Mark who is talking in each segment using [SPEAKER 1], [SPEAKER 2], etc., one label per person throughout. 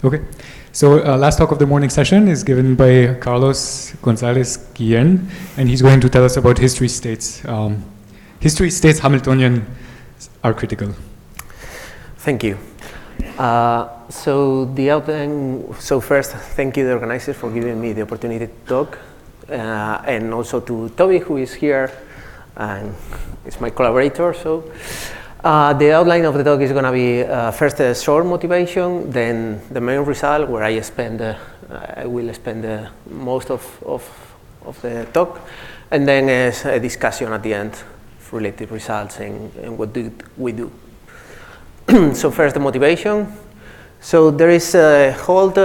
[SPEAKER 1] Okay. So last talk of the morning session is given by Carlos González-Guillén, and he's going to tell us about history states. History states Hamiltonian are critical.
[SPEAKER 2] Thank you. So first, thank you the organizers for giving me the opportunity to talk, and also to Toby, who is here and is my collaborator. So the outline of the talk is going to be first a short motivation, then the main result, where I will spend most of the talk, and then a discussion at the end of related results and what we do. So first, the motivation. So there is a lot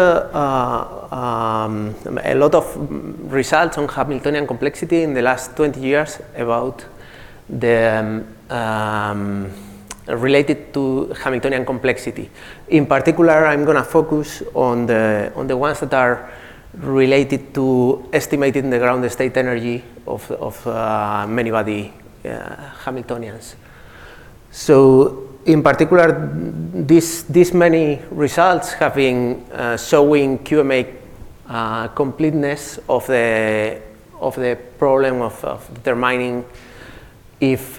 [SPEAKER 2] of results on Hamiltonian complexity in the last 20 years about the related to Hamiltonian complexity. In particular, I'm going to focus on the ones that are related to estimating the ground state energy of many-body Hamiltonians. So in particular, these many results have been showing QMA completeness of the problem of determining if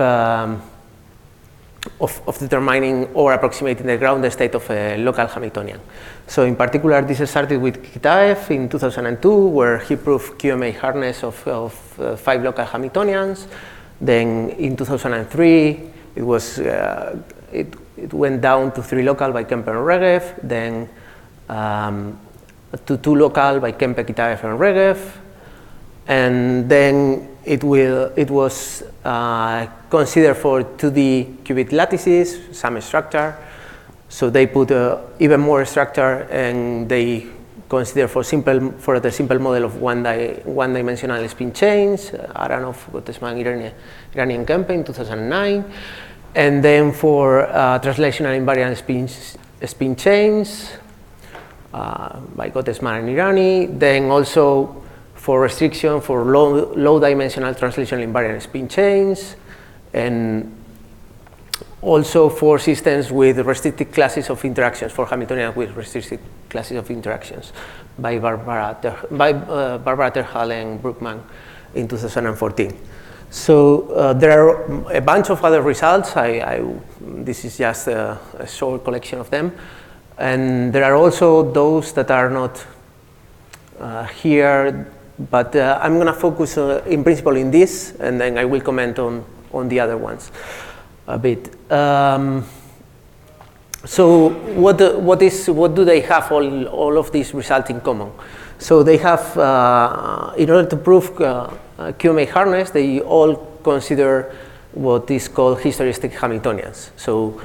[SPEAKER 2] of determining or approximating the ground state of a local Hamiltonian. So in particular, this started with Kitaev in 2002, where he proved QMA hardness of 5 local Hamiltonians. Then in 2003, it was it went down to 3 local by Kempe and Regev, then to 2 local by Kempe, Kitaev, and Regev, and then it was considered for 2D qubit lattices, some structure. So they put even more structure, and they consider for the simple model of one-dimensional spin chains, Aranov, Gottesman, Irani, and Kempe in 2009. And then for translational invariant spin chains by Gottesman and Irani. Then also for restriction for low dimensional translational invariant spin chains, and also for systems with restricted classes of interactions, for Hamiltonian with restricted classes of interactions by Barbara Terhal and Brookman in 2014. So there are a bunch of other results. This is just a short collection of them. And there are also those that are not here, but I'm going to focus in principle in this, and then I will comment on the other ones a bit. So what do they have all of these results in common? So they have, in order to prove QMA hardness, they all consider what is called history-state Hamiltonians. So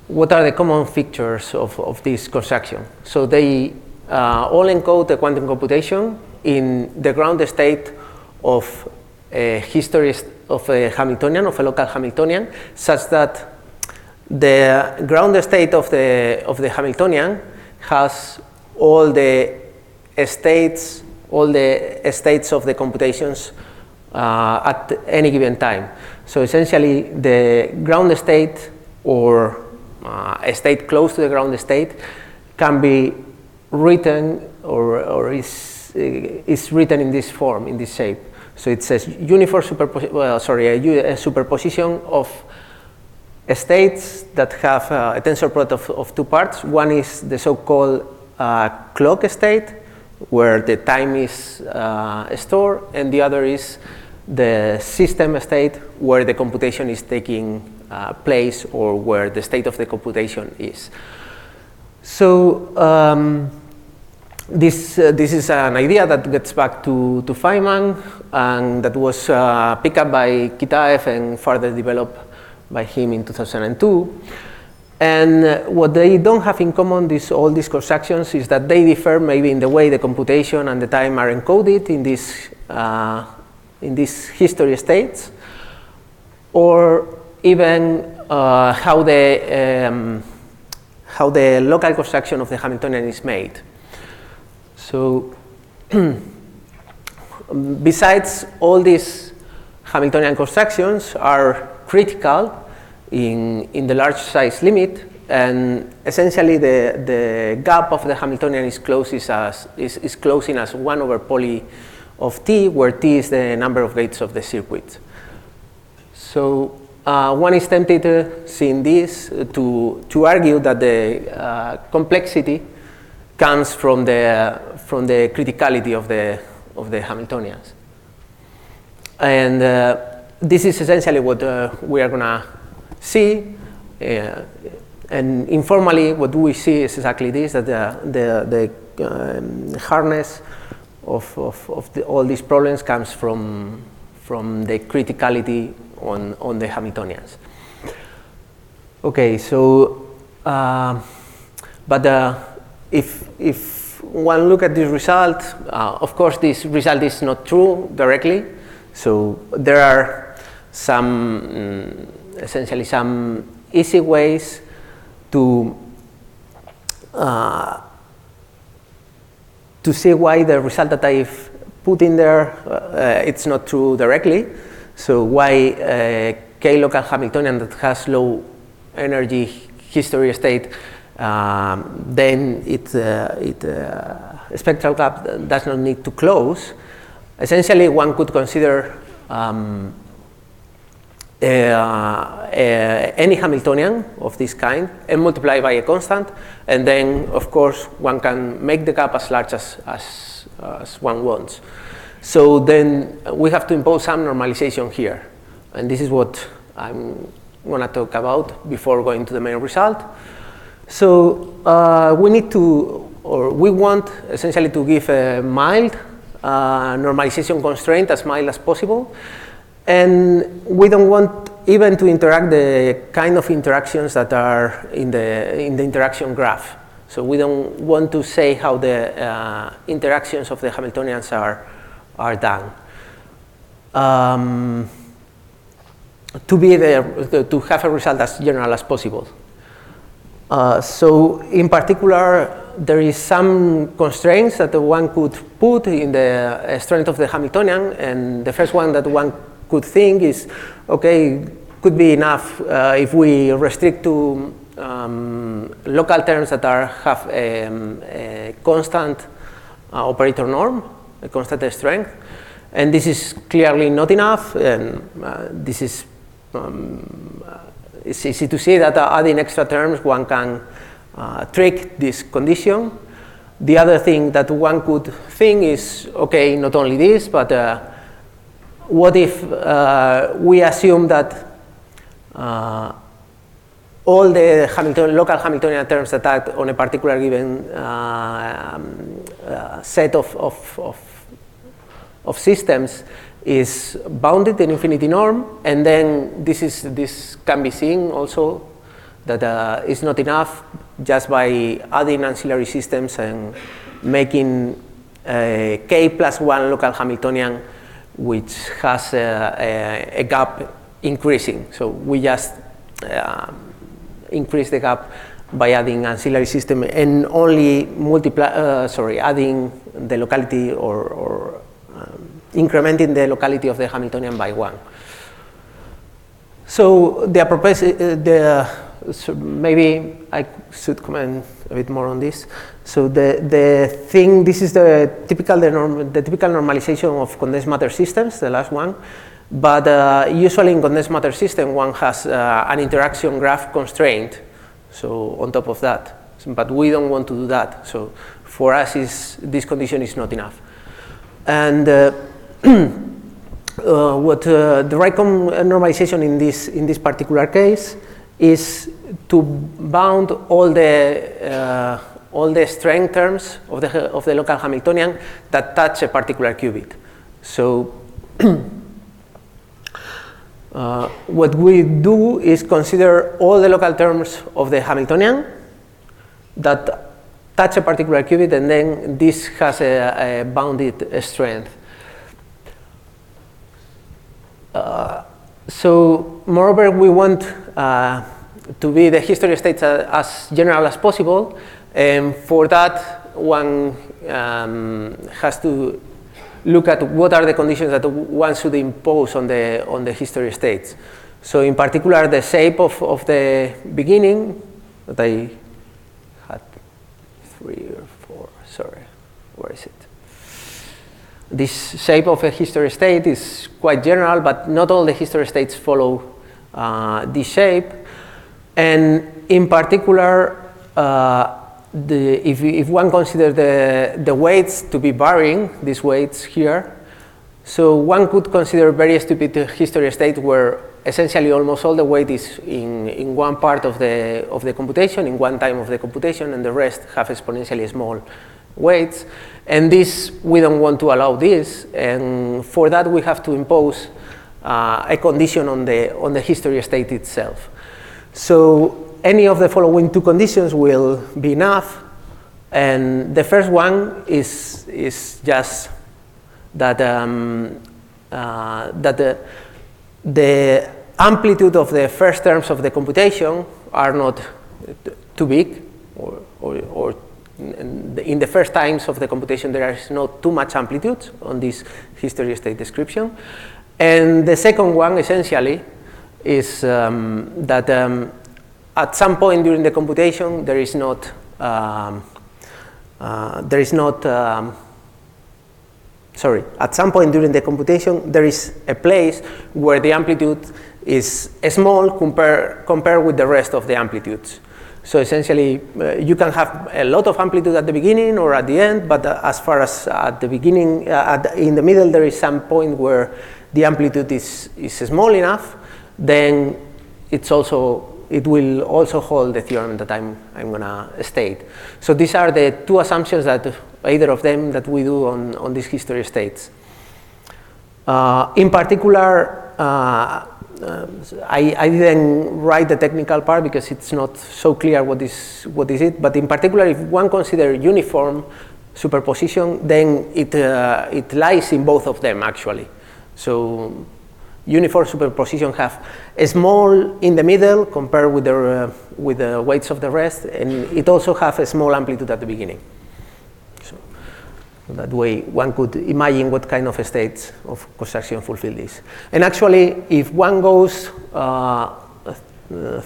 [SPEAKER 2] what are the common features of this construction? So they all encode the quantum computation in the ground state of a Hamiltonian, of a local Hamiltonian, such that the ground state of the Hamiltonian has all the states of the computations at any given time. So essentially, the ground state or a state close to the ground state can be written or is written in this form, in this shape. So it says a superposition of states that have a tensor product of 2 parts. One is the so-called clock state, where the time is stored, and the other is the system state, where the computation is taking place, or where the state of the computation is. So this is an idea that gets back to Feynman, and that was picked up by Kitaev and further developed by him in 2002. And what they don't have in common, all these constructions, is that they differ maybe in the way the computation and the time are encoded in these history states, or even how the local construction of the Hamiltonian is made. So besides, all these Hamiltonian constructions are critical in the large size limit, and essentially the gap of the Hamiltonian is closing as 1 over poly of t, where t is the number of gates of the circuit. So one is tempted, seeing this, to argue that the complexity comes from the criticality of the Hamiltonians, and this is essentially what we are going to see. And informally, what we see is exactly this: that the hardness of all these problems comes from the criticality on the Hamiltonians. Okay, so if one look at this result, of course, this result is not true directly. So there are some essentially some easy ways to see why the result that I've put in there it's not true directly. So why K local Hamiltonian that has low energy history state, then spectral gap does not need to close. Essentially, one could consider any Hamiltonian of this kind and multiply by a constant, and then of course one can make the gap as large as one wants. So then we have to impose some normalization here, and this is what I'm going to talk about before going to the main result. So we need to, or we want essentially to give a mild normalization constraint, as mild as possible. And we don't want even to interact the kind of interactions that are in the interaction graph. So we don't want to say how the interactions of the Hamiltonians are done. To be there, to have a result as general as possible. So in particular, there is some constraints that one could put in the strength of the Hamiltonian, and the first one that one could think is, okay, could be enough if we restrict to local terms that have a constant operator norm, a constant strength, and this is clearly not enough, and this is it's easy to see that adding extra terms one can trick this condition. The other thing that one could think is, okay, not only this, but what if we assume that all the local Hamiltonian terms that act on a particular given set of systems is bounded in infinity norm, and then this can be seen also that is not enough just by adding ancillary systems and making K plus 1 local Hamiltonian which has a gap increasing. So we just increase the gap by adding ancillary system and only adding the locality or incrementing the locality of the Hamiltonian by 1. So so maybe I should comment a bit more on this. So the thing, this is the typical normalization of condensed matter systems, the last one. But usually in condensed matter system, one has an interaction graph constraint. So on top of that, but we don't want to do that. So for us, this condition is not enough. And what the right normalization in this particular case is to bound all the strength terms of the local Hamiltonian that touch a particular qubit. So what we do is consider all the local terms of the Hamiltonian that touch a particular qubit, and then this has a bounded strength. So moreover, we want to be the history states as general as possible, and for that one has to look at what are the conditions that one should impose on the history states. So in particular, the shape of the beginning that I had 3 or 4, sorry, where is it? This shape of a history state is quite general, but not all the history states follow this shape. And in particular, if one considers the weights to be varying, these weights here, so one could consider very stupid history state where essentially almost all the weight is in one part of the computation, in one time of the computation, and the rest have exponentially small weights. And this, we don't want to allow this, and for that we have to impose a condition on the history state itself. So any of the following 2 conditions will be enough, and the first one is just that the amplitude of the first terms of the computation are not too big, or in the first times of the computation there is not too much amplitude on this history state description. And the second one essentially is that at some point during the computation there is not at some point during the computation there is a place where the amplitude is small compared with the rest of the amplitudes. So essentially, you can have a lot of amplitude at the beginning or at the end, but as far as at the beginning, in the middle, there is some point where the amplitude is small enough, then it will also hold the theorem that I'm gonna state. So these are the 2 assumptions that either of them that we do on these history states. In particular, I didn't write the technical part because it's not so clear what is it. But in particular, if one considers uniform superposition, then it lies in both of them actually. So uniform superposition have a small in the middle compared with the weights of the rest, and it also have a small amplitude at the beginning. So that way, one could imagine what kind of states of construction fulfill this. And actually, if one goes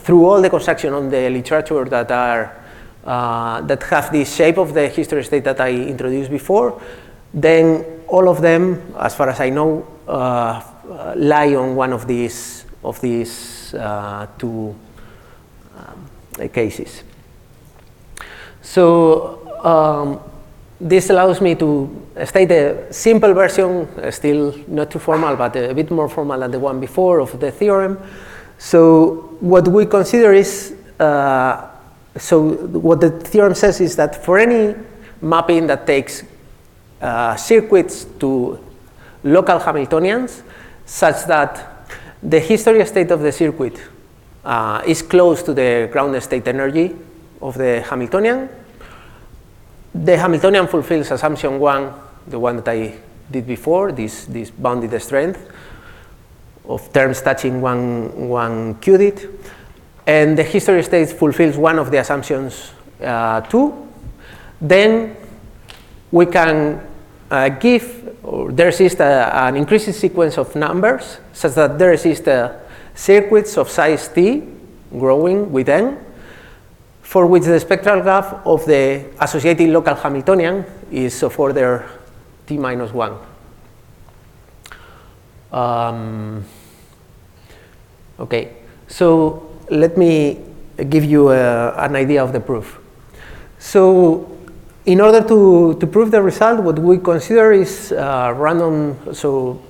[SPEAKER 2] through all the construction on the literature that have the shape of the history state that I introduced before, then all of them, as far as I know, lie on one of these 2 cases. So this allows me to state a simple version, still not too formal, but a bit more formal than the one before of the theorem. So what we consider is, so what the theorem says is that for any mapping that takes circuits to local Hamiltonians, such that the history state of the circuit is close to the ground state energy of the Hamiltonian, the Hamiltonian fulfills assumption 1, the one that I did before, this bounded strength of terms touching one qubit, and the history state fulfills one of the assumptions 2, then we can there exists an increasing sequence of numbers such that there exist circuits of size t growing with n, for which the spectral graph of the associated local Hamiltonian is of order t minus 1. Okay, so let me give you an idea of the proof. So in order to prove the result, what we consider is random. So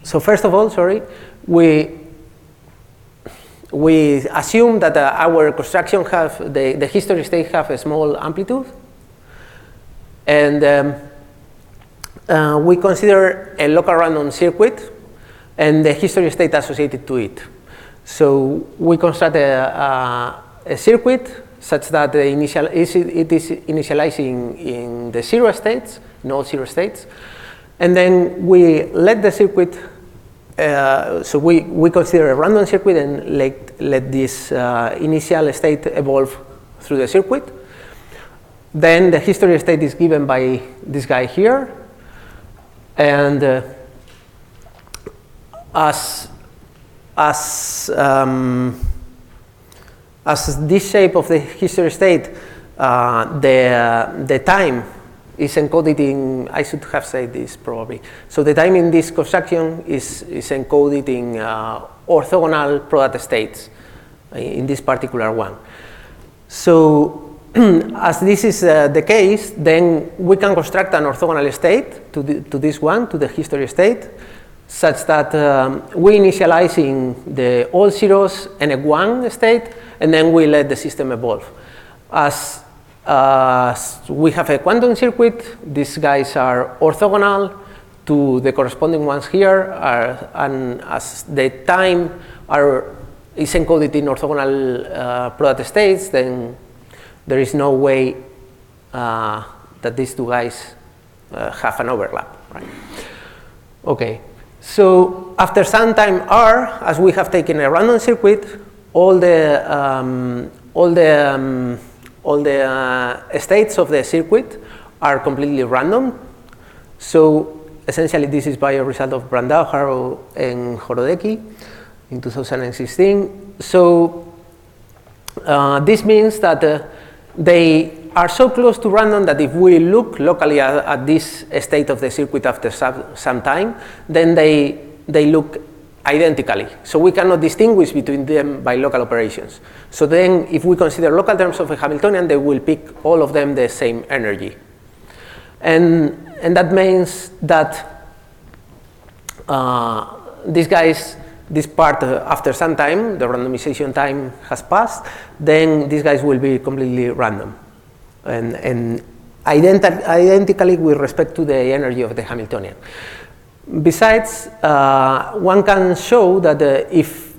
[SPEAKER 2] first of all, we assume that our construction have the history state have a small amplitude, and we consider a local random circuit and the history state associated to it. So we construct a circuit such that it is initializing in the 0 states, in all 0 states, and then we let the circuit. So we consider a random circuit and let this initial state evolve through the circuit. Then the history state is given by this guy here, and as this shape of the history state, the time is encoded in, I should have said this probably. So the time in this construction is encoded in orthogonal product states in this particular one. So as this is the case, then we can construct an orthogonal state to this one, to the history state, such that we initialize in the all zeros and a 1 state, and then we let the system evolve. As we have a quantum circuit, these guys are orthogonal to the corresponding ones here, and as the time is encoded in orthogonal product states, then there is no way that these two guys have an overlap, right? Okay, so after some time R, as we have taken a random circuit, all the states of the circuit are completely random. So essentially, this is by a result of Brandao, Harrow, and Horodecki in 2016. So this means that they are so close to random that if we look locally at this state of the circuit after some time, then they look identically. So we cannot distinguish between them by local operations. So then if we consider local terms of a Hamiltonian, they will pick all of them the same energy. And that means that this part, after some time, the randomization time has passed, then these guys will be completely random. And identically with respect to the energy of the Hamiltonian. Besides, one can show that if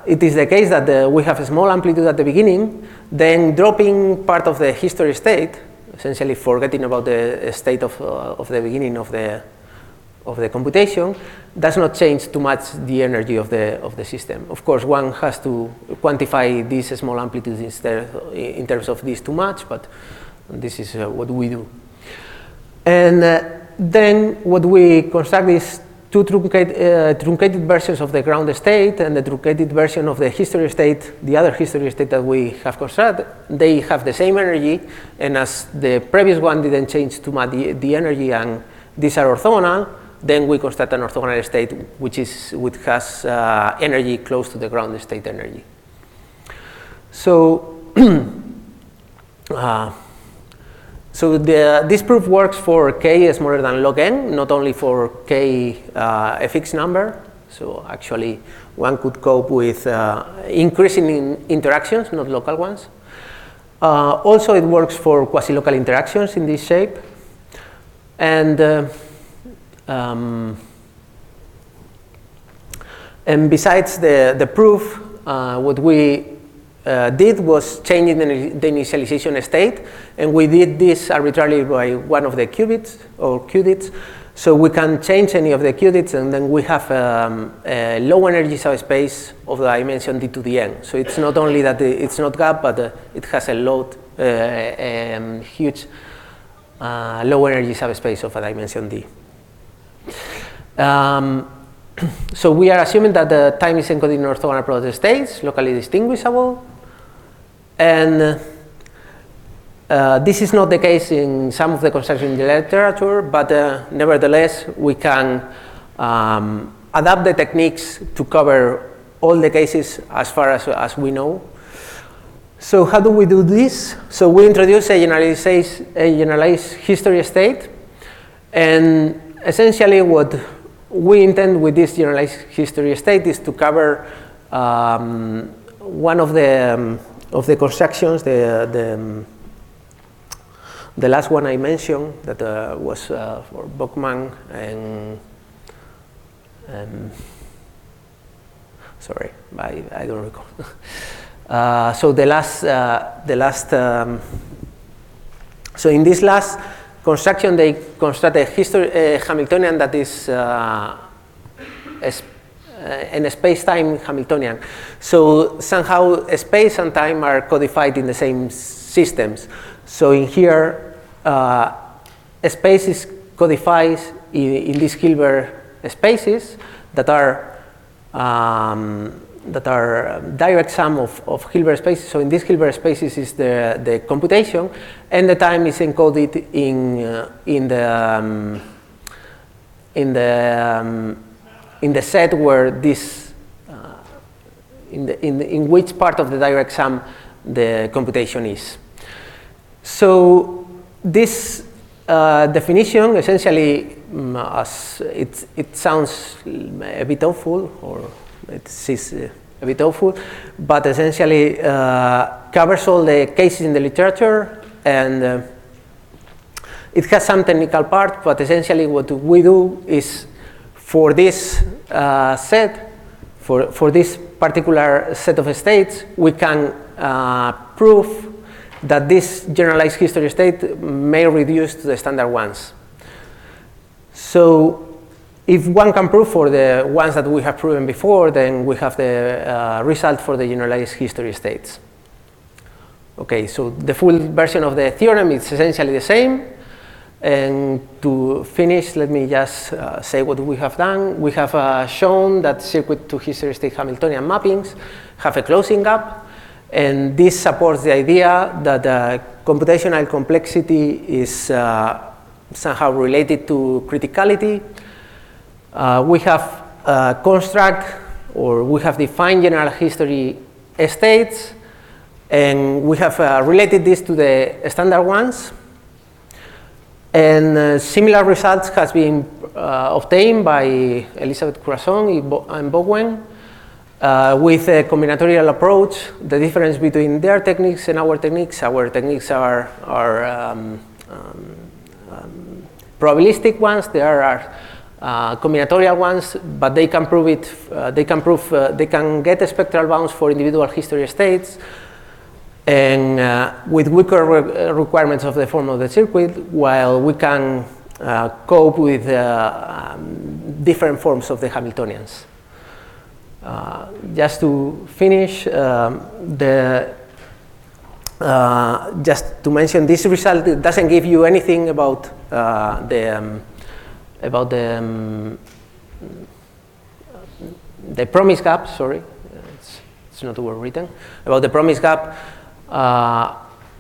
[SPEAKER 2] it is the case that we have a small amplitude at the beginning, then dropping part of the history state, essentially forgetting about the state of the beginning of the computation, does not change too much the energy of the system. Of course, one has to quantify these small amplitudes in terms of these too much, but this is what we do. And then what we construct is two truncated versions of the ground state and the truncated version of the history state, the other history state that we have constructed. They have the same energy, and as the previous one didn't change too much the energy and these are orthogonal, then we construct an orthogonal state which has energy close to the ground state energy. So this proof works for k smaller than log n, not only for k a fixed number. So actually, one could cope with increasing interactions, not local ones. Also, it works for quasi-local interactions in this shape. And besides the proof, what we did was changing the initialization state, and we did this arbitrarily by one of the qubits or qubits. So we can change any of the qubits, and then we have a low energy subspace of the dimension d to the n. So it's not only that it's not gap, but it has a huge low energy subspace of a dimension d. So we are assuming that the time is encoded in orthogonal product states, locally distinguishable. And this is not the case in some of the constructions in the literature, but nevertheless, we can adapt the techniques to cover all the cases as far as we know. So how do we do this? So we introduce a generalized history state, and essentially what we intend with this generalized history state is to cover one of the constructions, the last one I mentioned that was for Bockman and sorry, I don't recall. So so in this last construction, they construct a Hamiltonian that is in a space-time Hamiltonian. So somehow space and time are codified in the same systems. So in here, space is codified in these Hilbert spaces that are that are direct sum of Hilbert spaces. So in this Hilbert spaces is the computation, and the time is encoded in the set where this in which part of the direct sum the computation is. So this definition essentially, as it sounds a bit awful, or it is a bit awful, but essentially covers all the cases in the literature, and it has some technical part, but essentially what we do is for this set, for this particular set of states, we can prove that this generalized history state may reduce to the standard ones. So if one can prove for the ones that we have proven before, then we have the result for the generalized history states. Okay, so the full version of the theorem is essentially the same. And to finish, let me just say what we have done. We have shown that circuit to history state Hamiltonian mappings have a closing gap. And this supports the idea that computational complexity is somehow related to criticality. We have construct, or we have defined general history states, and we have related this to the standard ones. And similar results has been obtained by Elisabeth Corazon and Bowen with a combinatorial approach. The difference between their techniques and our techniques are probabilistic ones. There are combinatorial ones, but they can prove it. They can get spectral bounds for individual history states, and with weaker requirements of the form of the circuit, while we can cope with different forms of the Hamiltonians. Just to finish, just to mention, this result doesn't give you anything about the promise gap. Sorry, it's not the word written about the promise gap.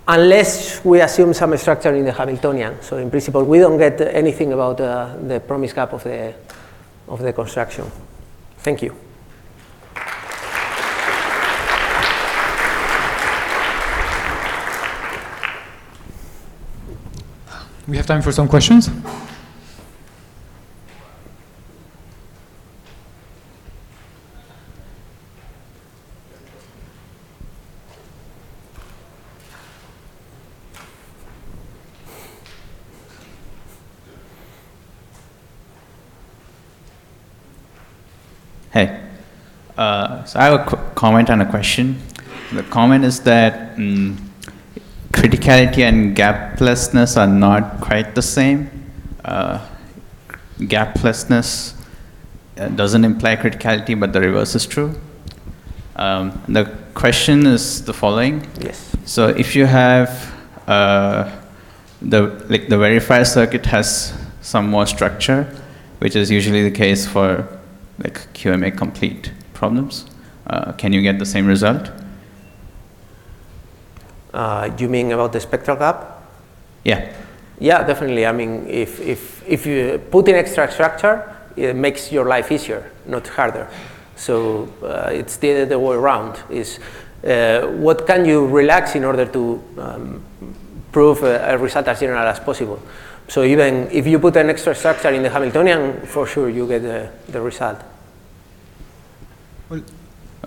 [SPEAKER 2] Unless we assume some structure in the Hamiltonian. So in principle, we don't get anything about the promise gap of the construction. Thank you.
[SPEAKER 1] We have time for some questions.
[SPEAKER 3] Hey, so I have a comment and a question. The comment is that criticality and gaplessness are not quite the same. Gaplessness doesn't imply criticality, but the reverse is true. The question is the following.
[SPEAKER 2] Yes.
[SPEAKER 3] So if you have the verifier circuit has some more structure, which is usually the case for like QMA complete problems, can you get the same result?
[SPEAKER 2] You mean about the spectral gap?
[SPEAKER 3] Yeah.
[SPEAKER 2] Yeah, definitely. I mean, if you put in extra structure, it makes your life easier, not harder. So it's the other way around. Is what can you relax in order to prove a result as general as possible? So even if you put an extra structure in the Hamiltonian, for sure you get the result.
[SPEAKER 1] Well,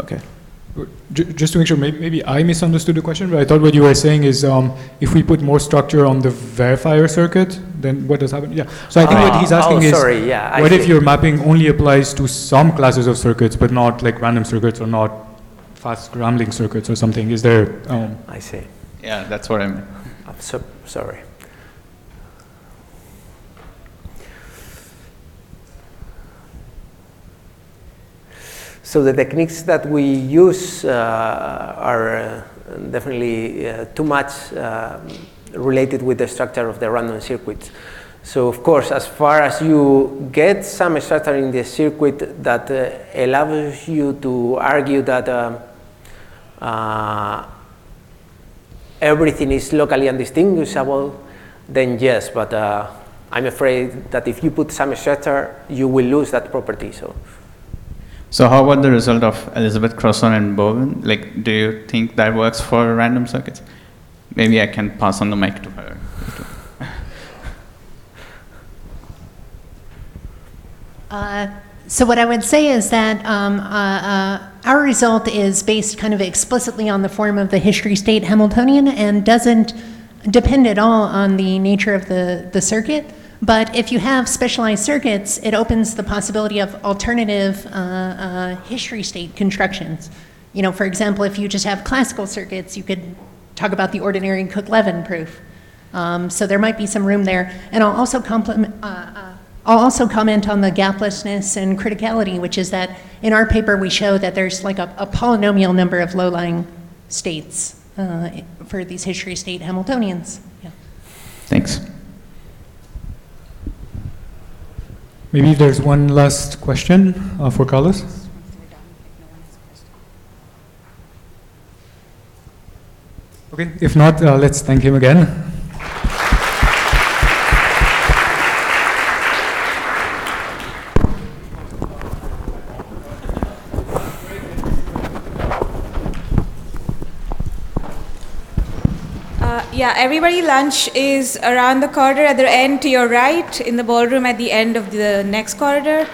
[SPEAKER 3] okay.
[SPEAKER 1] Just to make sure, maybe I misunderstood the question, but I thought what you were saying is if we put more structure on the verifier circuit, then what does happen? Yeah. So I think what he's asking is, what if your mapping only applies to some classes of circuits, but not like random circuits or not fast scrambling circuits or something? Is there?
[SPEAKER 2] I see.
[SPEAKER 3] Yeah, that's what I meant.
[SPEAKER 2] I'm so sorry. So the techniques that we use are definitely too much related with the structure of the random circuits. So of course, as far as you get some structure in the circuit that allows you to argue that everything is locally undistinguishable, then yes, but I'm afraid that if you put some structure, you will lose that property.
[SPEAKER 3] So how about the result of Elizabeth Crossan and Bowen? Like, do you think that works for random circuits? Maybe I can pass on the mic to her.
[SPEAKER 4] So what I would say is that our result is based kind of explicitly on the form of the history state Hamiltonian and doesn't depend at all on the nature of the circuit. But if you have specialized circuits, it opens the possibility of alternative history state constructions. You know, for example, if you just have classical circuits, you could talk about the ordinary Cook-Levin proof. So there might be some room there. And I'll also comment on the gaplessness and criticality, which is that in our paper we show that there's like a polynomial number of low-lying states for these history state Hamiltonians. Yeah.
[SPEAKER 3] Thanks.
[SPEAKER 1] Maybe if there's one last question for Carlos. Okay, if not, let's thank him again.
[SPEAKER 5] Yeah, everybody, lunch is around the corridor at the end to your right, in the ballroom at the end of the next corridor.